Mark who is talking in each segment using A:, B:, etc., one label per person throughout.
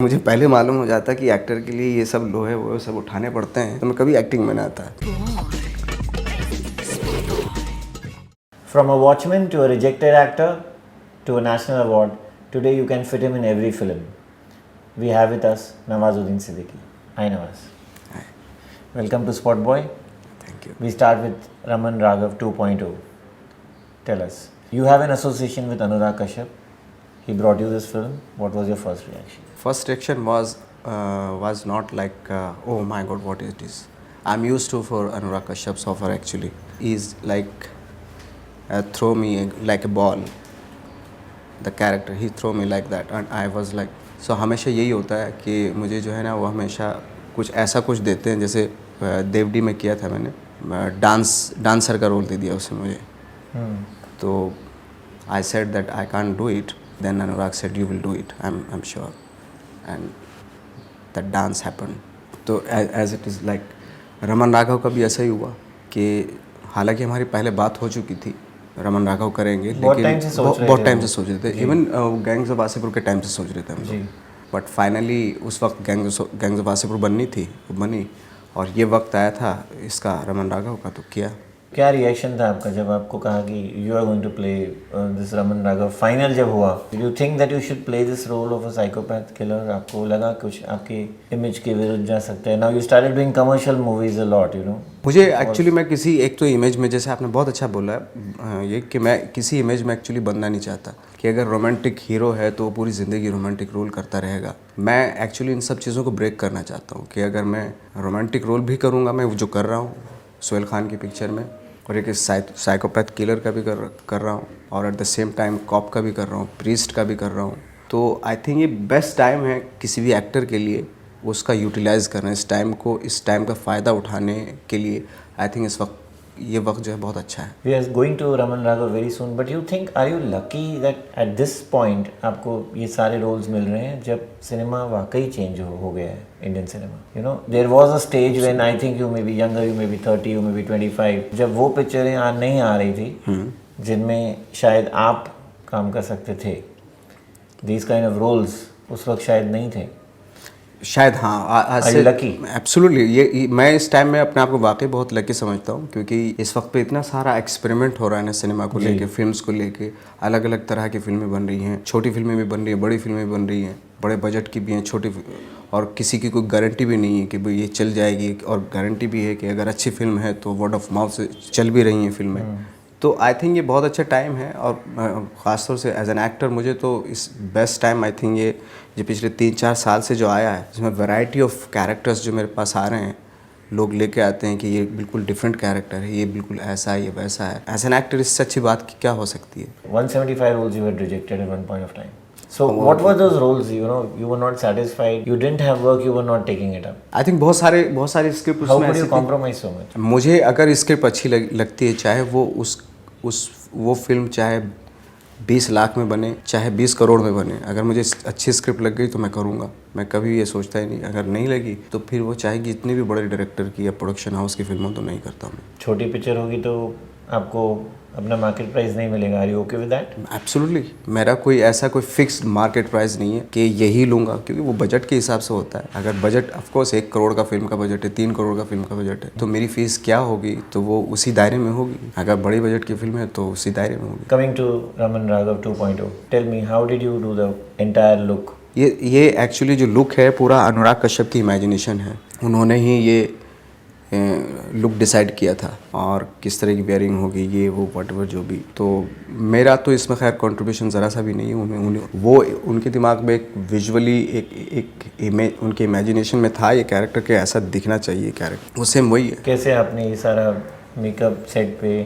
A: मुझे पहले मालूम हो जाता कि एक्टर के लिए ये सब लोहे वो सब उठाने पड़ते हैं तो मैं कभी एक्टिंग में ना आता।
B: From a watchman to a rejected actor to a national award, today you can fit him in every film. We have with us Nawazuddin Siddiqui. Hi Nawaz.
A: Hi.
B: Welcome to Spot Boy.
A: Thank you.
B: We start with Raman Raghav 2.0. Tell us. You have an association with Anurag Kashyap. He brought you this film. What was your first reaction?
A: First reaction was not like oh my god what is this. I'm used to for Anurag Kashyap's offer actually. He's like throw me like a ball. The character he throw me like that and I was like so हमेशा यही होता है कि मुझे जो है ना वो हमेशा कुछ ऐसा कुछ देते हैं जैसे देवडी में किया था मैंने डांसर का रोल दे दिया उसने मुझे तो I said that I can't do it. Then Anurag said you will do it. I'm sure. And that dance happened. तो as it is like Raman Raghav का भी ऐसा ही हुआ कि हालांकि हमारी पहले बात हो चुकी थी रमन राघव करेंगे लेकिन बहुत टाइम से सोच रहे थे इवन गैंग्स ऑफ वासेपुर के टाइम से सोच रहे थे हम लोग बट फाइनली उस वक्त गैंग्स ऑफ वासेपुर बननी थी वो बनी और ये वक्त आया था इसका रमन राघव का तो किया।
B: क्या रिएक्शन था आपका जब आपको कहा कि you are going to play this Raman Raghav final जब हुआ you think that you should play this role of a psychopath killer आपको लगा कुछ आपकी इमेज के विरुद्ध जा सकते हैं now you started doing commercial movies a lot you know
A: मुझे एक्चुअली मैं किसी एक तो इमेज में जैसे आपने बहुत अच्छा बोला है ये कि मैं किसी इमेज में एक्चुअली बनना नहीं चाहता कि अगर रोमांटिक हीरो है तो वो पूरी ज़िंदगी रोमांटिक रोल करता रहेगा। मैं एक्चुअली इन सब चीज़ों को ब्रेक करना चाहता हूँ कि अगर मैं रोमांटिक रोल भी करूँगा मैं जो कर रहा हूँ सोहेल खान की पिक्चर में और एक साइकोपैथ किलर का भी कर रहा हूँ और at the same time cop का भी कर रहा हूँ प्रीस्ट का भी कर रहा हूँ तो आई थिंक ये बेस्ट टाइम है किसी भी एक्टर के लिए उसका यूटिलाइज़ करना इस टाइम का फ़ायदा उठाने के लिए आई थिंक इस वक्त ये वक्त जो है बहुत अच्छा है।
B: We are going to Raman Raghav very soon but you think are you lucky that at this point आपको ये सारे रोल्स मिल रहे हैं जब सिनेमा वाकई चेंज हो गया है Indian cinema you know there was a stage when I think you may be younger you may be 30 you may be 25 जब वो पिक्चरें नहीं आ रही थी जिनमें शायद आप काम कर सकते थे दीज काइंड ऑफ रोल्स उस वक्त शायद नहीं थे
A: शायद हाँ एब्सोल्युटली ये मैं इस टाइम में अपने आप को वाकई बहुत लकी समझता हूँ क्योंकि इस वक्त पे इतना सारा एक्सपेरिमेंट हो रहा है ना सिनेमा को लेके फिल्म्स को लेके अलग अलग तरह की फिल्में बन रही हैं छोटी फिल्में भी बन रही हैं बड़ी फिल्में भी बन रही हैं बड़े बजट की भी हैं छोटी और किसी की कोई गारंटी भी नहीं है कि भाई ये चल जाएगी और गारंटी भी है कि अगर अच्छी फिल्म है तो वर्ड ऑफ माउथ से चल भी रही हैं फिल्में तो आई थिंक ये बहुत अच्छा टाइम है और ख़ासतौर से एज एन एक्टर मुझे तो इस बेस्ट टाइम आई थिंक ये जो पिछले 3-4 साल से जो आया है जिसमें वैरायटी ऑफ कैरेक्टर्स जो मेरे पास आ रहे हैं लोग लेके आते हैं कि ये बिल्कुल डिफरेंट कैरेक्टर है ये बिल्कुल ऐसा है ये वैसा है एज एन एक्टर इससे अच्छी बात क्या हो सकती है।
B: 175 roles you were rejected at one point of time. So what were those roles? You know, you were not satisfied. You didn't have work. You were not taking it up.
A: I think बहुत सारे script उसमें
B: How could you compromise so much?
A: मुझे अगर script अच्छी लगती है चाहे वो वो फिल्म चाहे 20 लाख में बने चाहे 20 करोड़ में बने अगर मुझे अच्छी स्क्रिप्ट लग गई तो मैं करूँगा मैं कभी ये सोचता ही नहीं अगर नहीं लगी तो फिर वो चाहे कि इतनी भी बड़े डायरेक्टर की या प्रोडक्शन हाउस की फिल्मों तो नहीं करता मैं।
B: छोटी पिक्चर होगी तो आपको अपना मार्केट प्राइस नहीं मिलेगा are you okay with that?
A: Absolutely मेरा कोई ऐसा कोई फिक्स्ड मार्केट प्राइस नहीं है कि यही लूँगा क्योंकि वो बजट के हिसाब से होता है अगर बजट ऑफ कोर्स 1 करोड़ का फिल्म का बजट है 3 करोड़ का फिल्म का बजट है तो मेरी फीस क्या होगी तो वो उसी दायरे में होगी अगर बड़ी बजट की फिल्म है तो उसी दायरे में होगी।
B: Coming to Raman Raghav 2.0 tell me how did you do the entire look?
A: ये एक्चुअली जो लुक है पूरा अनुराग कश्यप की इमेजिनेशन है उन्होंने ही ये लुक डिसाइड किया था और किस तरह की वेयरिंग होगी ये वो व्हाटएवर जो भी तो मेरा तो इसमें खैर कंट्रीब्यूशन ज़रा सा भी नहीं है उन्हें वो उनके दिमाग में एक विजुअली एक इमेज उनके इमेजिनेशन में था ये कैरेक्टर के ऐसा दिखना चाहिए कैरेक्टर वो सेम वही है।
B: कैसे आपने ये सारा मेकअप सेट पे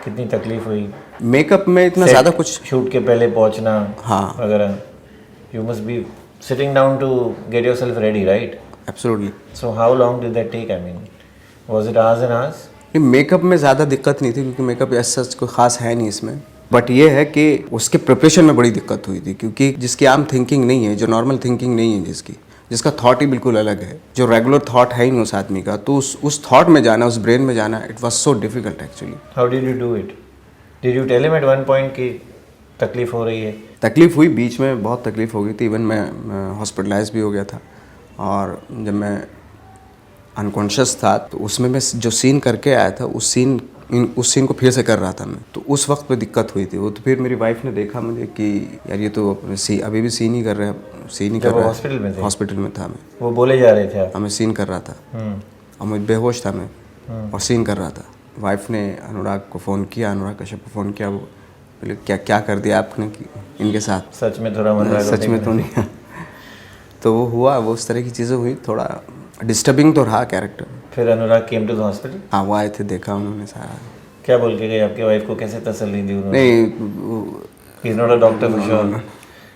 B: कितनी तकलीफ हुई?
A: मेकअप में इतना ज़्यादा कुछ
B: शूट के पहले पहुँचना
A: हाँ
B: वगैरह you must be sitting down to get yourself ready right?
A: Absolutely.
B: So how long did that take? I mean, was it hours and hours?
A: Makeup में ज़्यादा दिक्कत नहीं थी क्योंकि मेकअप ऐसा कोई ख़ास है नहीं इसमें बट ये है कि उसके प्रिपरेशन में बड़ी दिक्कत हुई थी क्योंकि जिसकी आम थिंकिंग नहीं है जो नॉर्मल थिंकिंग नहीं है जिसका थॉट ही बिल्कुल अलग है जो रेगुलर थॉट है ही नहीं उस आदमी का तो उस थॉट में जाना उस ब्रेन में जाना it was so difficult actually.
B: How did you do it? Did you tell him at one point कि तकलीफ हो रही है
A: तकलीफ़ हुई, बीच में बहुत तकलीफ़ हो गई थी, इवन मैं हॉस्पिटलाइज भी हो गया था। और जब मैं अनकॉन्शियस था तो उसमें मैं जो सीन करके आया था उस सीन को फिर से कर रहा था मैं, तो उस वक्त पे दिक्कत हुई थी वो। तो फिर मेरी वाइफ ने देखा मुझे कि यार ये तो अभी भी सीन ही कर रहे हैं, सीन ही कर रहा है।
B: हॉस्पिटल में थे?
A: हॉस्पिटल में था मैं,
B: वो बोले जा रहे थे आप?
A: मैं सीन कर रहा था और मैं बेहोश था मैं और सीन कर रहा था। वाइफ ने अनुराग को फ़ोन किया, अनुराग कश्यप को फ़ोन किया। वो बोले क्या कर दिया आपने इनके साथ?
B: सच में थोड़ा मन रहा?
A: सच में तो नहीं। तो वो हुआ, वो उस तरह की चीज़ें हुई, थोड़ा डिस्टर्बिंग तो रहा कैरेक्टर।
B: फिर अनुराग केम टू द हॉस्पिटल?
A: हाँ, वो आए थे, देखा उन्होंने सारा।
B: क्या बोल के गए आपके वाइफ को? कैसे तसल्ली दी उन्होंने?
A: नहीं,
B: he is not a doctor for sure.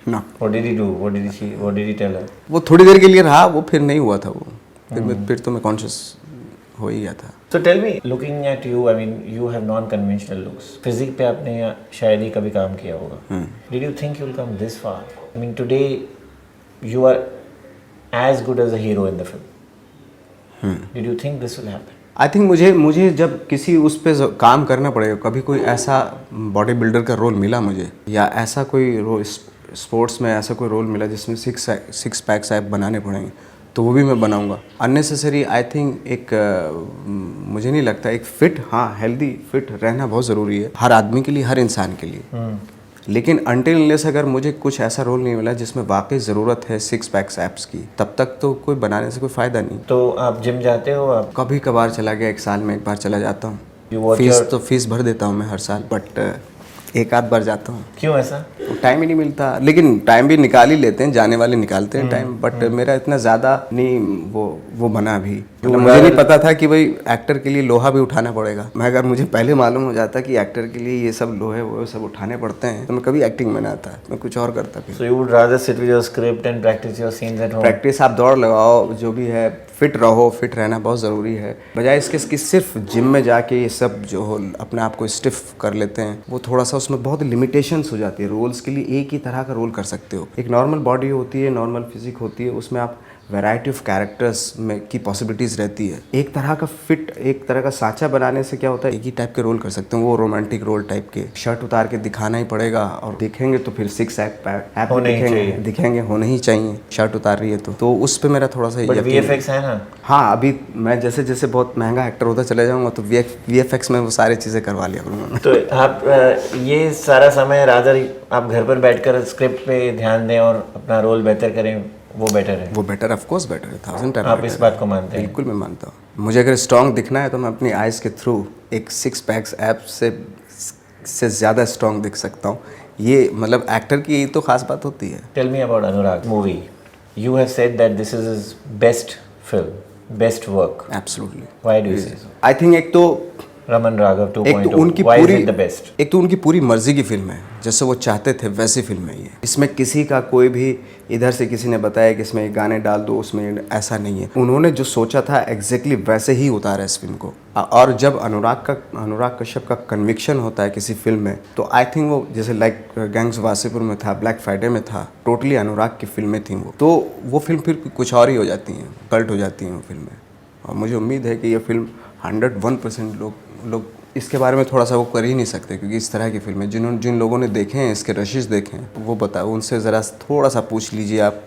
A: ना।
B: What did he do? What did he tell her?
A: वो थोड़ी देर के लिए रहा, वो फिर नहीं हुआ था वो। फिर तो मैं कॉन्शियस हो ही गया था।
B: So tell me, looking at you, I mean, you have non-conventional looks. Physique पे आपने शायद ही कभी काम किया होगा. Did you think you'll come this far? I mean, today you are as good as a hero in the film. Did you think this will happen?
A: I think मुझे जब किसी उस पर काम करना पड़ेगा, कभी कोई ऐसा बॉडी बिल्डर का रोल मिला मुझे, या ऐसा कोई रोल स्पोर्ट्स में ऐसा कोई रोल मिला जिसमें सिक्स पैक्स ऐप बनाने पड़ेंगे, तो वो भी मैं बनाऊंगा। अननेसेसरी आई थिंक मुझे नहीं लगता, एक फिट, हाँ हेल्दी फिट रहना बहुत ज़रूरी है हर आदमी के लिए, हर इंसान के लिए। लेकिन अनटिल अनलेस अगर मुझे कुछ ऐसा रोल नहीं मिला जिसमें वाकई ज़रूरत है सिक्स पैक्स एप्स की, तब तक तो कोई बनाने से कोई फ़ायदा नहीं।
B: तो आप जिम जाते हो? आप
A: कभी कभार चला गया, एक साल में एक बार चला जाता
B: You
A: हूँ।
B: watch
A: फीस
B: your-
A: तो फीस भर देता हूँ मैं हर साल, बट एक आध बार जाता हूँ।
B: क्यों ऐसा?
A: टाइम ही नहीं मिलता, लेकिन टाइम भी निकाल ही लेते हैं, जाने वाले निकालते हैं टाइम, बट मेरा इतना ज़्यादा नहीं वो बना भी। मतलब मुझे नहीं पता था कि भाई एक्टर के लिए लोहा भी उठाना पड़ेगा। मैं अगर मुझे पहले मालूम हो जाता कि एक्टर के लिए ये सब लोहे वो सब उठाने पड़ते हैं, तो मैं कभी एक्टिंग में ना आता, मैं कुछ और करता। फिर
B: So you would rather sit with your script and practice your scenes at home?
A: Practice, आप दौड़ लगाओ, जो भी है, फिट रहो, फिट रहना बहुत ज़रूरी है। बजाय इसके कि सिर्फ जिम में जाके ये सब जो हो अपने आप को स्टिफ कर लेते हैं, वो थोड़ा सा उसमें बहुत लिमिटेशंस हो जाती है। रोल्स के लिए एक ही तरह का रोल कर सकते हो। एक नॉर्मल बॉडी होती है, नॉर्मल फिजिक होती है, उसमें आप वैरायटी ऑफ कैरेक्टर्स में की पॉसिबिलिटीज़ रहती है। एक तरह का फिट, एक तरह का सांचा बनाने से क्या होता है, एक ही टाइप के रोल कर सकते हैं, वो रोमांटिक रोल टाइप के। शर्ट उतार के दिखाना ही पड़ेगा, और दिखेंगे तो फिर सिक्स ऐप दिखेंगे, होने ही चाहिए। शर्ट उतार रही है तो उस पर मेरा थोड़ा सा
B: But VFX है ना?
A: हाँ, अभी मैं जैसे जैसे बहुत महंगा एक्टर होता चले जाऊँगा तो VFX में वो सारी चीज़ें करवा लिया करूँगा।
B: तो आप ये सारा समय रादर आप घर पर बैठकर स्क्रिप्ट पे ध्यान दें और अपना रोल बेहतर करें, वो बेटर है?
A: वो बेटर, ऑफ कोर्स बेटर है, 1000 टाइम।
B: आप इस बात को मानते हैं?
A: बिल्कुल मैं मानता हूँ। मुझे अगर स्ट्रॉन्ग दिखना है तो मैं अपनी आइज़ के थ्रू एक सिक्स पैक्स ऐप से ज़्यादा स्ट्रॉन्ग दिख सकता हूँ। ये मतलब एक्टर की यही तो खास बात होती है।
B: Tell me about Anurag movie. You have said that this is his best film, best work.
A: Absolutely.
B: Why do you say so?
A: I think एक तो
B: Raman Raghav 2.0.
A: एक तो उनकी
B: Why
A: पूरी
B: is it the best?
A: एक तो उनकी पूरी मर्जी की फिल्म है, जैसे वो चाहते थे वैसी फिल्म है ये। इसमें किसी का कोई भी इधर से किसी ने बताया कि इसमें गाने डाल दो, उसमें ऐसा नहीं है। उन्होंने जो सोचा था एग्जैक्टली वैसे ही उतारा है इस फिल्म को। और जब अनुराग कश्यप का कन्विक्शन होता है किसी फिल्म में, तो आई थिंक वो जैसे लाइक गैंग्स वासेपुर में था, ब्लैक फ्राइडे में था, टोटली अनुराग की फिल्में थी वो। तो वो फिल्म फिर कुछ और ही हो जाती हैं, कल्ट हो जाती हैं वो फिल्में। और मुझे उम्मीद है कि ये फिल्म 101% लोग इसके बारे में थोड़ा सा वो कर ही नहीं सकते, क्योंकि इस तरह की फिल्में जिन लोगों ने देखे हैं, इसके रशिश देखे हैं, वो बताओ, उनसे ज़रा थोड़ा सा पूछ लीजिए आप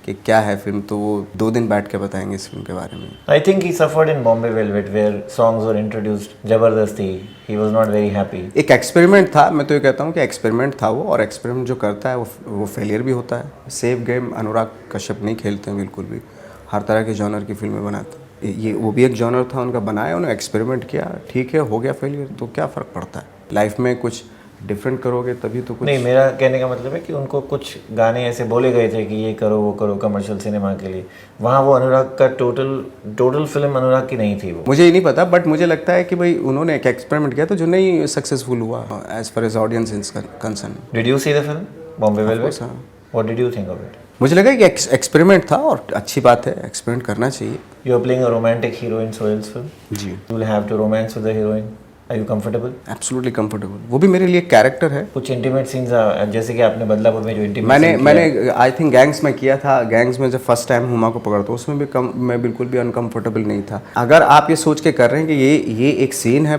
A: कि क्या है फिल्म, तो वो 2 दिन बैठ के बताएंगे इस फिल्म के बारे में।
B: I think he suffered in Bombay Velvet where songs were introduced जबरदस्ती. He was not very happy.
A: एक एक्सपेरिमेंट था, मैं तो ये कहता हूँ कि एक्सपेरिमेंट था वो, और एक्सपेरिमेंट जो करता है वो फेलियर भी होता है। सेफ गेम अनुराग कश्यप नहीं खेलते हैं बिल्कुल भी, हर तरह के जॉनर की फिल्में बनाते हैं। ये वो भी एक जॉनर था उनका, बनाया उन्होंने, एक्सपेरिमेंट किया, ठीक है, हो गया फेलियर, तो क्या फ़र्क पड़ता है। लाइफ में कुछ डिफरेंट करोगे तभी तो कुछ।
B: नहीं, मेरा कहने का मतलब है कि उनको कुछ गाने ऐसे बोले गए थे कि ये करो वो करो कमर्शियल सिनेमा के लिए, वहाँ वो अनुराग का टोटल फिल्म अनुराग की नहीं थी वो।
A: मुझे ये नहीं पता, बट मुझे लगता है कि भाई उन्होंने एक एक्सपेरिमेंट किया तो जो नहीं सक्सेसफुल हुआ as far as audience is concerned.
B: Did you see the film Bombay Velvet?
A: हाँ।
B: What did you think of it?
A: मुझे लगा कि एक्सपेरिमेंट था और अच्छी बात है, एक्सपेरिमेंट करना चाहिए।
B: You are playing a romantic hero in Sohail's film.
A: जी।
B: You will have to romance with the heroine. Are you comfortable?
A: Absolutely comfortable. वो भी मेरे लिए कैरेक्टर है।
B: कुछ इंटीमेट सीन्स जैसे कि आपने बदलापुर में जो इंटीमेट
A: मैंने आई थिंक गैंग्स में किया था। गैंग्स में जब फर्स्ट टाइम हुमा को पकड़ा, तो उसमें भी मैं बिल्कुल भी अनकंफर्टेबल नहीं था। अगर आप ये सोच के कर रहे हैं कि ये एक सीन है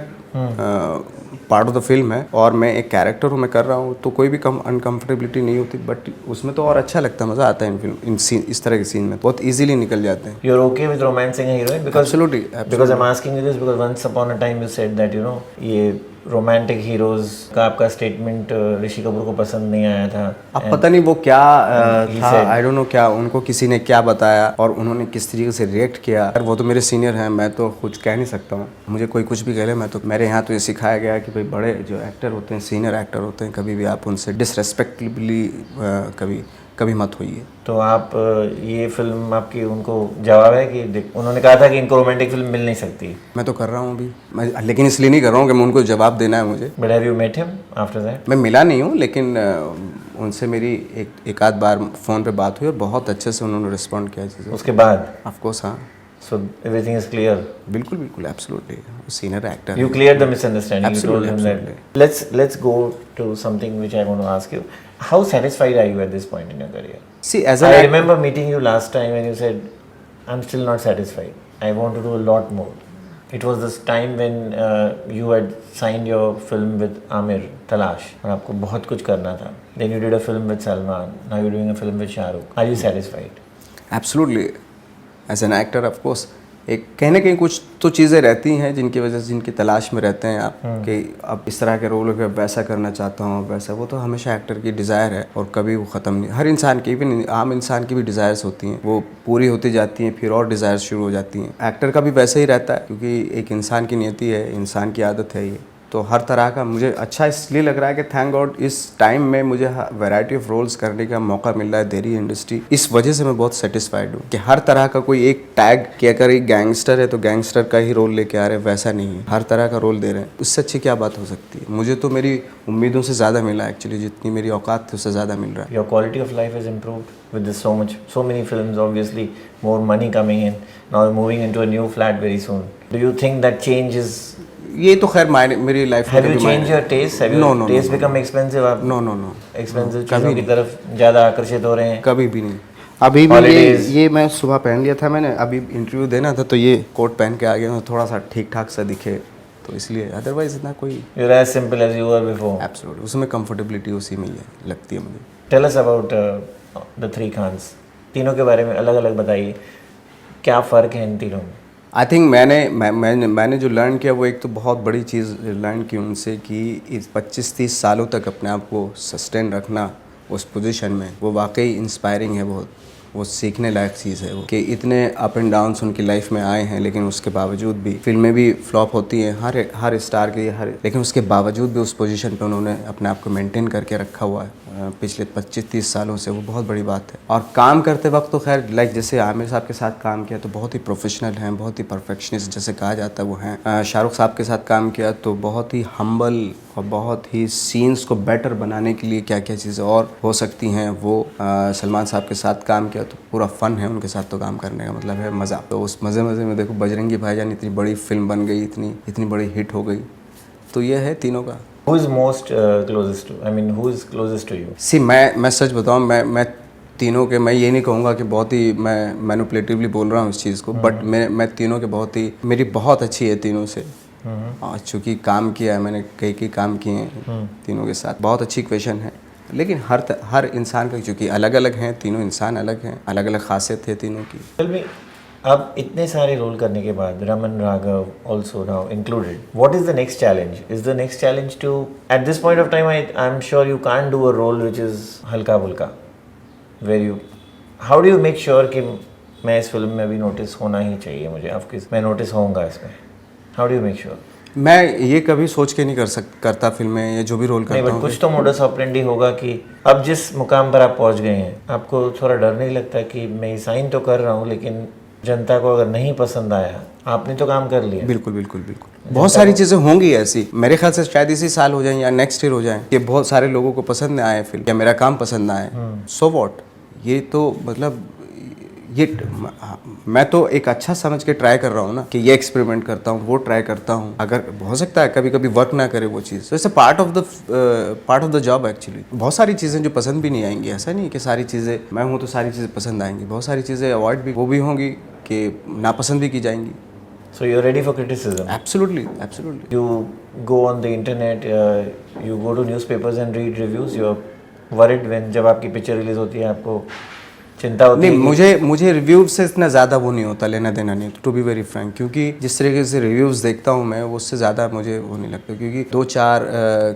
A: पार्ट ऑफ द फिल्म है और मैं एक कैरेक्टर हूँ, मैं कर रहा हूँ, तो कोई भी कम अनकम्फर्टेबिलिटी नहीं होती, बट उसमें तो और अच्छा लगता है, मज़ा आता है इन फिल्म इन सीन, इस तरह के सीन में बहुत इजीली निकल जाते हैं।
B: You're okay with romancing a heroine because
A: Absolutely,
B: because I'm asking you this because once upon a time you said that ये रोमांटिक हीरोज का आपका स्टेटमेंट ऋषि कपूर को पसंद नहीं आया था।
A: अब पता नहीं वो क्या
B: he
A: था,
B: said-
A: आई डोंट नो क्या उनको किसी ने क्या बताया और उन्होंने किस तरीके से रिएक्ट किया। यार वो तो मेरे सीनियर हैं, मैं तो कुछ कह नहीं सकता हूँ, मुझे कोई कुछ भी कह ले। मैं तो मेरे यहाँ तो ये सिखाया गया है कि भाई बड़े जो एक्टर होते हैं, सीनियर एक्टर होते हैं, कभी भी आप उनसे डिसरेस्पेक्टफुली कभी मत होइए।
B: तो आप ये फिल्म आपकी उनको जवाब है कि उन्होंने कहा था कि इनको रोमांटिक फिल्म मिल नहीं सकती,
A: मैं तो कर रहा हूँ अभी, मैं लेकिन इसलिए नहीं कर रहा हूँ कि मैं उनको जवाब देना है मुझे।
B: But have you met him after that?
A: मैं मिला नहीं हूँ, लेकिन उनसे मेरी एक आध बार फ़ोन पे बात हुई और बहुत अच्छे से उन्होंने रिस्पॉन्ड किया चीज़ें।
B: उसके बाद
A: ऑफ कोर्स, हाँ,
B: सो एवरीथिंग इज क्लियर?
A: बिल्कुल बिल्कुल, absolutely, senior actor.
B: You cleared the misunderstanding.
A: Absolutely,
B: You told him that. Let's go to something which I want to ask you. How satisfied are you at this point in your career?
A: See, as
B: I
A: an
B: remember meeting you last time and you said, "I'm still not satisfied. I want to do a lot more." It was this time when you had signed your film with Amir Talash और आपको बहुत कुछ करना था. Then you did a film with Salman. Now you're doing a film with Shah Rukh. Are you satisfied?
A: Absolutely, as an actor of course एक कहीं ना कहीं कुछ तो चीज़ें रहती हैं जिनकी वजह से, जिनकी तलाश में रहते हैं आप कि अब इस तरह के रोल को वैसा करना चाहता हूँ, वैसा। वो तो हमेशा एक्टर की डिज़ायर है और कभी वो ख़त्म नहीं। हर इंसान की, भी आम इंसान की भी डिज़ायर्स होती हैं, वो पूरी होती जाती हैं, फिर और डिज़ायर्स शुरू हो जाती हैं। एक्टर का भी वैसे ही रहता है, क्योंकि एक इंसान की नियति है, इंसान की आदत है ये। तो हर तरह का मुझे अच्छा इसलिए लग रहा है कि थैंक गॉड इस टाइम में मुझे वैरायटी ऑफ रोल्स करने का मौका मिल रहा है देरी इंडस्ट्री। इस वजह से मैं बहुत सेटिस्फाइड हूँ कि हर तरह का कोई एक टैग कि अगर एक गैंगस्टर है तो गैंगस्टर का ही रोल लेके आ रहे हैं, वैसा नहीं है, हर तरह का रोल दे रहे हैं। उससे अच्छी क्या बात हो सकती है? मुझे तो मेरी उम्मीदों से ज़्यादा मिला एक्चुअली, जितनी मेरी औकात थी उससे ज़्यादा मिल रहा है।
B: Your quality of life has improved with this so many films, obviously more money coming in. Now you're moving into a new flat very soon. Do you think that change is?
A: ये तो खैर मेरी life
B: Have you changed your taste? Have your taste become expensive? आप
A: no
B: expensive चीज़ों की तरफ ज़्यादा आकर्षित हो रहे हैं?
A: कभी भी नहीं। अभी भी
B: Holidays.
A: ये मैं सुबह पहन लिया था, मैंने अभी इंटरव्यू देना था तो ये कोट पहन के आ गया, थोड़ा सा ठीक ठाक सा दिखे तो इसलिए, अदरवाइज इतना कोई।
B: You're as simple as you were before.
A: Absolutely, उसमें कंफर्टेबिलिटी उसी में ही है, लगती है मुझे।
B: Tell us about the three Khans. तीनों के बारे में अलग अलग बताइए, क्या फ़र्क है इन तीनों में?
A: आई थिंक मैंने जो लर्न किया वो एक तो बहुत बड़ी चीज़ लर्न की उनसे कि इस 25-30 सालों तक अपने आप को सस्टेन रखना उस पोजीशन में, वो वाकई इंस्पायरिंग है बहुत। वो सीखने लायक चीज़ है वो, कि इतने अप एंड डाउन्स उनकी लाइफ में आए हैं, लेकिन उसके बावजूद भी फिल्में भी फ्लॉप होती हैं हर स्टार के, लेकिन उसके बावजूद भी उस पोजीशन पे उन्होंने अपने आप को मेंटेन करके रखा हुआ है पिछले 25-30 सालों से। वो बहुत बड़ी बात है। और काम करते वक्त तो खैर लाइक जैसे आमिर साहब के साथ काम किया तो बहुत ही प्रोफेशनल हैं, बहुत ही परफेक्शनिस्ट जैसे कहा जाता है वो हैं। शाहरुख साहब के साथ काम किया तो बहुत ही हम्बल और बहुत ही सीन्स को बेटर बनाने के लिए क्या क्या चीज़ें और हो सकती हैं वो। सलमान साहब के साथ काम किया तो पूरा फ़न है उनके साथ तो काम करने का मतलब है मज़ा। तो उस मज़े में देखो बजरंगी भाईजान इतनी बड़ी फिल्म बन गई, इतनी बड़ी हिट हो गई, तो ये है तीनों का।
B: Who is most closest to? I mean, who is closest to you?
A: सी मैं सच बताऊँ, मैं तीनों के, मैं ये नहीं कहूँगा कि बहुत ही मैं मैनिपुलेटिवली बोल रहा हूँ इस चीज़ को, बट मैं तीनों के बहुत ही, मेरी बहुत अच्छी है तीनों से। चूँकि काम किया है मैंने, कई काम किए हैं तीनों के साथ, बहुत अच्छी इक्वेशन है। लेकिन हर इंसान का, चूँकि अलग अलग हैं तीनों इंसान, अलग हैं, अलग अलग खासियत है तीनों की।
B: Tell me, अब इतने सारे रोल करने के बाद Raman Raghav also now included, what is the next challenge? Is the next challenge to, at this point of time I'm sure you can't do a role which is हल्का फुल्का, where you, how do you make sure कि मैं इस film में भी notice होना ही चाहिए मुझे, आपकी मैं नोटिस होऊंगा इसमें? How do you make sure?
A: मैं ये कभी सोच के नहीं करता फिल्में या जो भी रोल करता हूँ।
B: कुछ तो मोडस ऑपरेंडी होगा कि अब जिस मुकाम पर आप पहुँच गए हैं, आपको थोड़ा डर नहीं लगता कि मैं साइन तो कर रहा हूँ लेकिन जनता को अगर नहीं पसंद आया, आपने तो काम कर लिया?
A: बिल्कुल बहुत सारी चीज़ें होंगी ऐसी, मेरे ख्याल से शायद इसी साल हो जाए या नेक्स्ट ईयर हो जाए कि बहुत सारे लोगों को पसंद न आए फिल्म या मेरा काम पसंद ना आए। सो व्हाट, ये तो मतलब ये मैं तो एक अच्छा समझ के ट्राई कर रहा हूँ ना, कि ये एक्सपेरिमेंट करता हूँ, वो ट्राई करता हूँ। अगर हो सकता है कभी कभी वर्क ना करे वो चीज़, तो it's part of the job actually. बहुत सारी चीज़ें जो पसंद भी नहीं आएंगी, ऐसा नहीं कि सारी चीज़ें मैं हूँ तो सारी चीज़ें पसंद आएंगी, बहुत सारी चीज़ें अवॉइड भी वो भी होंगी कि नापसंद भी की जाएंगी।
B: So you're ready for criticism.
A: Absolutely, absolutely.
B: You go on the internet, you go to newspapers and read reviews. You're worried when जब आपकी पिक्चर रिलीज होती है आपको चिंता होती
A: नहीं,
B: है कि
A: मुझे रिव्यूज से इतना ज़्यादा वो नहीं होता, लेना देना नहीं, टू बी वेरी फ्रैंक, क्योंकि जिस तरीके से रिव्यूज़ देखता हूँ मैं, उससे ज़्यादा मुझे वो नहीं लगता, क्योंकि 2-4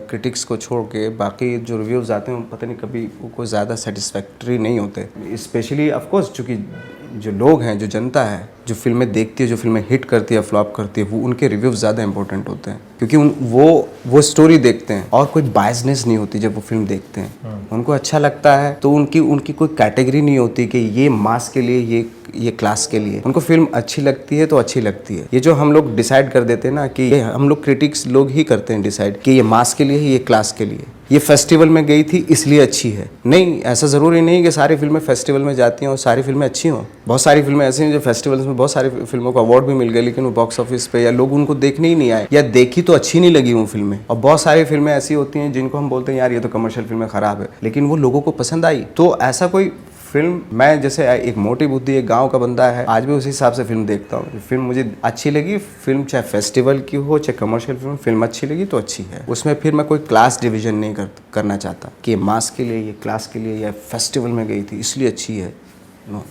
A: क्रिटिक्स को छोड़ के बाकी जो रिव्यूज़ आते हैं पता नहीं कभी वो कोई ज़्यादा सेटिस्फैक्ट्री नहीं होते। स्पेशली ऑफकोर्स चूँकि जो लोग हैं, जो जनता है, जो फिल्में देखती है, जो फिल्में हिट करती है, फ्लॉप करती है, वो उनके रिव्यूज़ ज़्यादा इंपॉर्टेंट होते हैं, क्योंकि वो स्टोरी देखते हैं और कोई बायसनेस नहीं होती जब वो फिल्म देखते हैं। उनको अच्छा लगता है तो उनकी कोई कैटेगरी नहीं होती कि ये मास के लिए, ये क्लास के लिए। उनको फिल्म अच्छी लगती है तो अच्छी लगती है। ये जो हम लोग डिसाइड कर देते हैं ना कि ये हम लोग क्रिटिक्स लोग ही करते हैं डिसाइड कि ये मास के लिए है, ये क्लास के लिए, ये फेस्टिवल में गई थी इसलिए अच्छी है। नहीं, ऐसा ज़रूरी नहीं कि सारी फिल्में फेस्टिवल में जाती हैं और सारी फिल्में अच्छी हों। बहुत सारी फिल्में ऐसी हैं जो फेस्टिवल्स में बहुत सारी फिल्मों को अवार्ड भी मिल गए, लेकिन वो बॉक्स ऑफिस पे या लोग उनको देखने ही नहीं आए, या देखी तो अच्छी नहीं लगी वो फिल्में। और बहुत सारी फिल्में ऐसी होती हैं जिनको हम बोलते हैं यार ये तो कमर्शियल फिल्में ख़राब है, लेकिन वो लोगों को पसंद आई। तो ऐसा कोई फिल्म, मैं जैसे एक मोटी बुद्धि, एक गांव का बंदा है, आज भी उसी हिसाब से फिल्म देखता हूँ। फिल्म मुझे अच्छी लगी, फिल्म चाहे फेस्टिवल की हो चाहे कमर्शियल फिल्म अच्छी लगी तो अच्छी है। उसमें फिर मैं कोई क्लास डिवीजन नहीं करना चाहता कि मास के लिए, ये क्लास के लिए, या फेस्टिवल में गई थी इसलिए अच्छी है। नो।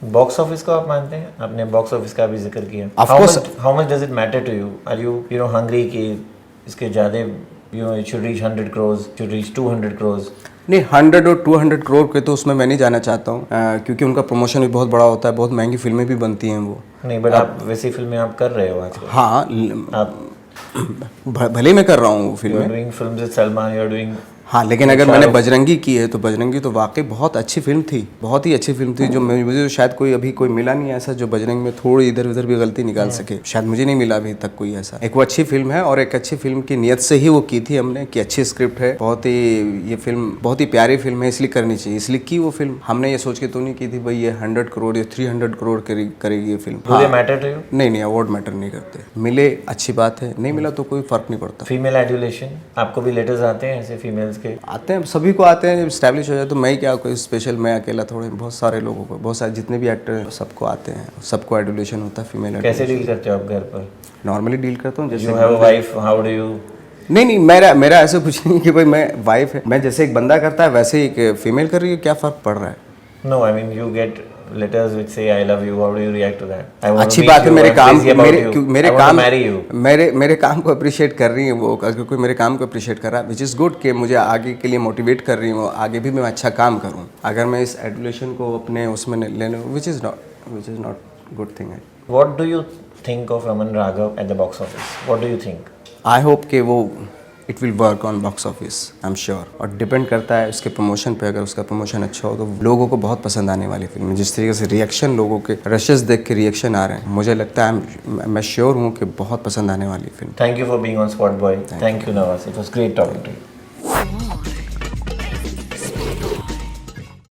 B: बॉक्स ऑफिस को आप मानते हैं? आपने बॉक्स ऑफिस का भी जिक्र किया।
A: Of course.
B: How much does it matter to you? Are you no hungry कि इसके ज़्यादा it should reach 100 crore, should reach 200 crore?
A: नहीं, 100 और 200 करोड़ के तो उसमें मैं नहीं जाना चाहता हूँ, क्योंकि उनका प्रमोशन भी बहुत बड़ा होता है, बहुत महंगी फिल्में भी बनती हैं वो।
B: नहीं, बट आप वैसी फिल्में आप कर रहे हो आजकल।
A: हाँ, भले मैं कर रहा हूँ वो फिल्में।
B: Doing films with Salman, you are doing.
A: हाँ, लेकिन अगर मैंने बजरंगी की है तो बजरंगी तो वाकई बहुत अच्छी फिल्म थी, बहुत ही अच्छी फिल्म थी, जो मुझे तो शायद कोई मिला नहीं ऐसा जो बजरंगी में थोड़ी इधर उधर भी गलती निकाल सके। शायद मुझे नहीं मिला अभी तक कोई ऐसा। एक वो अच्छी फिल्म है, और एक अच्छी फिल्म की नियत से ही वो की थी हमने कि अच्छी स्क्रिप्ट है, बहुत ही ये फिल्म बहुत ही प्यारी फिल्म है, इसलिए करनी चाहिए, इसलिए की वो फिल्म। हमने ये सोच के तो नहीं की थी भाई ये 100 करोड़ या 300 करोड़ करेगी ये film.
B: Do they matter to you?
A: नहीं, अवार्ड मैटर नहीं करते। मिले अच्छी बात है, नहीं मिला तो कोई फर्क नहीं पड़ता।
B: फीमेल एडुलेशन, आपको भी लेटर्स आते हैं ऐसे फीमेल्स के?
A: आते हैं, सभी को आते हैं। जब स्टैब्लिश हो जाए तो मैं क्या, कोई स्पेशल मैं अकेला थोड़े, बहुत सारे लोगों को, बहुत सारे जितने भी एक्टर हैं सबको आते हैं, सबको एडुलेशन होता है, फीमेल।
B: कैसे डील करते हो आप घर पर?
A: नॉर्मली डील करता हूँ, जैसे
B: you have a wife, how do you?
A: नहीं, मेरा ऐसा कुछ नहीं कि भाई मैं वाइफ है, मैं जैसे एक बंदा करता है वैसे ही एक फीमेल कर रही है, क्या फ़र्क पड़ रहा है?
B: No, I mean you get letters which say I love you. How do you react to that? I want
A: अच्छी
B: to
A: बात
B: meet
A: है,
B: you.
A: मेरे
B: I'm
A: काम
B: crazy about you.
A: मेरे
B: I want to
A: काम
B: marry you.
A: मेरे काम को अप्रिशिएट कर रही है वो, अगर कोई मेरे काम को अप्रिशिएट कर रहा है, विच इज़ गुड, कि मुझे आगे के लिए मोटिवेट कर रही हूँ, आगे भी मैं अच्छा काम करूँ। अगर मैं इस एडुलेशन को अपने उसमें लेने, which is not good thing है।
B: What do you think of Raman Raghav at the box office? What do you think?
A: I hope कि वो it will work on box office, I am sure. और depend करता है उसके promotion पे, अगर उसका प्रमोशन अच्छा हो तो लोगों को बहुत पसंद आने वाली फिल्म है। जिस तरीके से रिएक्शन, लोगों के रशेस देख के रिएक्शन आ रहे हैं, मुझे लगता है, मैं श्योर हूँ कि बहुत पसंद आने वाली film.
B: Thank you for being on Spot Boy. Thank you, Nawaz. It was great talking to you.